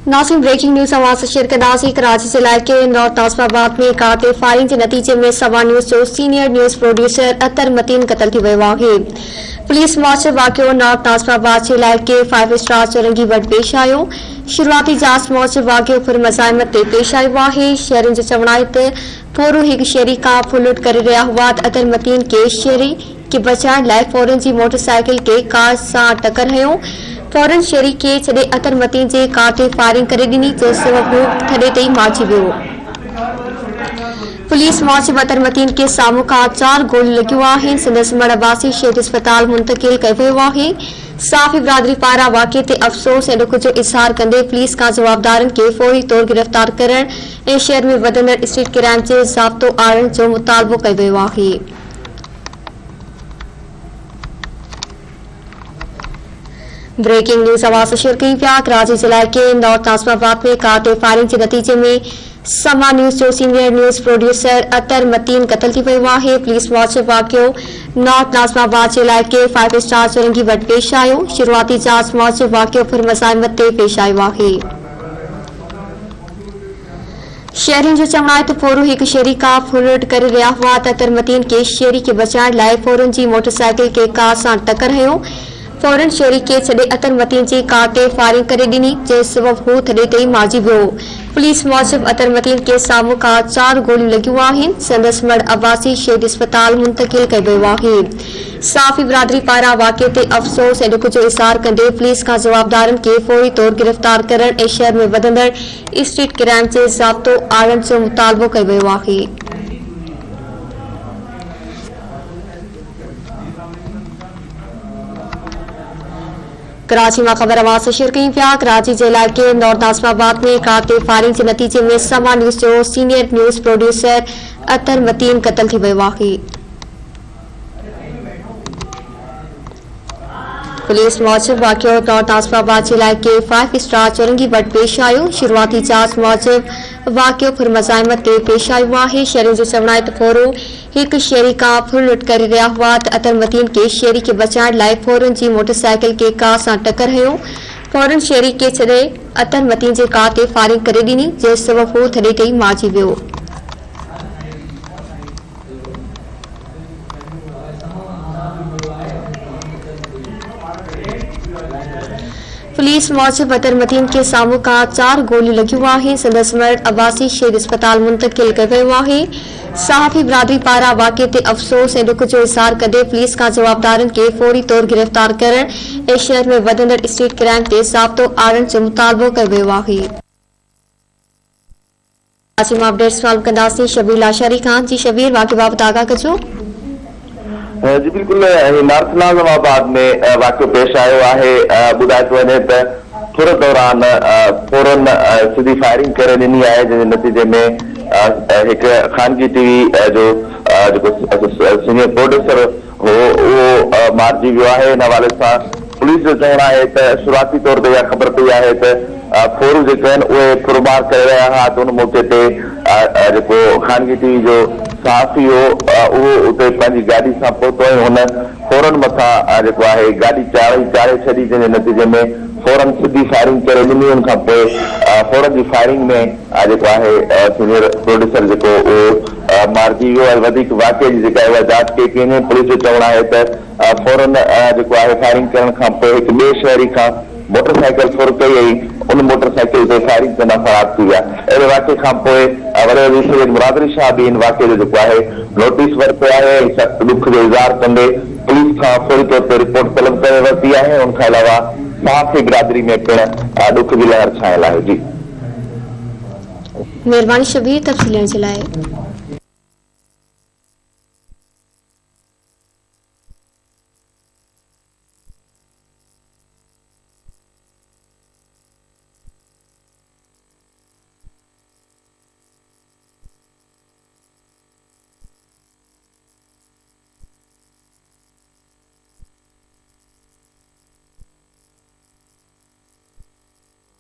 नासिम breaking news आवाज़ शिरकदासी कराची जिले के नॉर्थ नाज़िमाबाद में कातिल फायरिंग के नतीजे में सवा न्यूज़ जो सीनियर न्यूज़ प्रोड्यूसर अतर मतीन कत्ल थी वियो आहे। पुलिस मौजूद वाक़ियो नॉर्थ नाज़िमाबाद जिले के 5 स्टार चौरंगी वटि पेश आयो। शुरुआती जांच मौजूद वाक़ियो फिर मज़ाहिमत ते पेश आयो आहे। शहरनि जो चवण आहे त फोरू हिकु शहरी खां फुलुट करे रहिया हुआ त अतर मतीन के शहरी के बचाइण लाइ फौरन जी मोटरसाइकिल के कार सां टकर हयो। फौरन शहरी के छॾे अतर मतीन जे कार ते फायरिंग करे ॾिनी जो सबबु थॾे ते ई मारिजी वियो। पुलिस मौजूद अतर मतीन के साम्हूं खां 4 गोलियूं लॻियूं आहिनि। संदसि मड़ अब्बासी शहीद अस्पताल मुंतकिल कयो वियो आहे। साफ़ी बिरादरी पारां वाक़िए ते अफ़सोस ऐं ॾुख जो इज़हार कंदे पुलिस खां जवाबदारनि खे फौरी तौर गिरफ़्तार करण ऐं शहर में वधंदड़ स्ट्रीट क्राइम जे ज़ाब्तो आणण जो मुतालबो कयो वियो आहे। ब्रेकिंग न्यूज़ आवाज़ शेयर कई पिया। कराची जिले के नॉर्थ नाज़िमाबाद में कातिल फायरिंग के नतीजे में समा न्यूज़ जो सीनियर न्यूज़ प्रोड्यूसर अतर मतीन कत्ल थी वियो आहे। पुलिस मौजूद वाक़ियो नॉर्थ नाज़िमाबाद जिले के 5 स्टार चौरंगी वटि पेश आयो। शुरुआती जांच मौजूद वाक़ियो फिर मज़ाहिमत ते पेश आयो आहे। शहरियुनि जो चवण आहे त फोरू हिकु शहरी खां फुलुट करे रहिया हुआ त अतर मतीन के शहरी खे बचाइण लाइ फौरन जी मोटरसाइकिल के कार सां टकर हयो। फौरन शहरी के छॾे अतर मतीन जी कार ते फायरिंग करे ॾिनी जे सबबु हू थॾे ते ई मारिजी वियो। पुलिस मौजूद अतर मतीन के साम्हूं खां 4 गोलियूं लॻियूं आहिनि। संदसि मड़ अब्बासी शहीद अस्पताल मुंतकिल कयो वियो आहे। साफ़ी बिरादरी पारां वाक़िए ते अफ़सोस ऐं ॾुख जो इज़हार कंदे पुलिस खां जवाबदारनि खे फौरी तौर गिरफ़्तार करण ऐं शहर में वधंदड़ स्ट्रीट क्राइम जे ज़ाब्तो आणण जो मुतालबो कयो वियो आहे। कराची में खबर आवाज़ शेयर कई पिया। कराची जिले के नॉर्थ नाज़िमाबाद में कातिल फायरिंग के नतीजे में समा न्यूज़ जो सीनियर न्यूज़ प्रोड्यूसर अतर मतीन कत्ल थी वियो आहे। पुलिस मौजूद वाक़ियो नॉर्थ नाज़िमाबाद जिले के 5 स्टार चौरंगी वटि पेश आयो। शुरुआती जांच मौजूद वाक़ियो फिर मज़ाहिमत ते पेश आयो आहे। शहरियुनि जो चवण आहे त फोरू हिकु शहरी खां फुलुट करे रहिया हुआ त अतर मतीन के शहरी खे बचाइण लाइ फौरन जी मोटरसाइकिल के कार सां टकर हयो। फौरन शहरी के छॾे अतर मतीन जे कार ते फायरिंग करे ॾिनी जे सबबु हू थॾे ते ई मारिजी वियो। पुलिस मौजूद अतर मतीन के साम्हूं खां 4 गोलियूं लॻियूं आहिनि। संदसि मड़ अब्बासी शहीद अस्पताल मुंतकिल कयो वियो आहे। साफ़ी बिरादरी पारां वाक़िए ते अफ़सोस ऐं ॾुख जो इज़हार कंदे पुलिस खां जवाबदारनि खे फौरी तौर गिरफ़्तार करण ऐं शहर में वधंदड़ स्ट्रीट क्राइम ते ज़ाब्तो आणण जो मुतालबो कयो वियो आहे। कराची मां अपडेट्स फार्म कंदासीं शबीर लाशारी खान। जी शबीर, वाक़िए बाबति आगाह कजो। जी बिल्कुल, नॉर्थ नाज़िमाबाद में वाक़ियो पेश आयो आहे। ॿुधाए थो वञे त थोरे दौरान फौरन सिधी फायरिंग करे ॾिनी आहे, जंहिंजे नतीजे में हिकु ख़ानगी टीवी जो जेको सीनियर प्रोड्यूसर हो उहो मारिजी वियो आहे। इन हवाले सां पुलिस जो चवणु आहे त शुरुआती तौर ते इहा ख़बर पई आहे त फोरू जेके आहिनि उहे फुरबार करे रहिया हुआ त उन मौक़े ते जेको ख़ानगी टीवी जो सहाफ़ी हो उहो उते पंहिंजी गाॾी सां पहुतो ऐं हुन फौरन मथां जेको आहे गाॾी चाढ़े छॾी, जंहिंजे नतीजे में फौरन सिधी फायरिंग करे ॾिनी। उन खां पोइ फौरन जी फायरिंग में जेको आहे सीनियर प्रोड्यूसर जेको उहो मारिजी वियो ऐं वधीक वाक़िए जी जेका उहा जांच कई थी वञे। पुलिस जो चवणु आहे त फौरन जेको आहे फायरिंग करण खां पोइ हिकु ॿिए शहरी खां मोटरसाइकिल फुर कई ऐं उन मोटरसाइकिल ते फायरिंग कंदा फरार थी विया। अहिड़े वाक़िए खां पोइ वॾे सैयद मुरादरी शाह बि इन वाक़िए जो जेको आहे नोटिस वरितो आहे ऐं सख़्त ॾुख जो इज़हार कंदे पुलिस खां फौरी तौर ते रिपोर्ट तलब करे वरिती आहे। उन खां अलावा सहाफ़ी बिरादरी में पिणु ॾुख जी लहर छायल आहे। जी महिरबानी शबीर, तफ़सील ॾियण जे लाइ।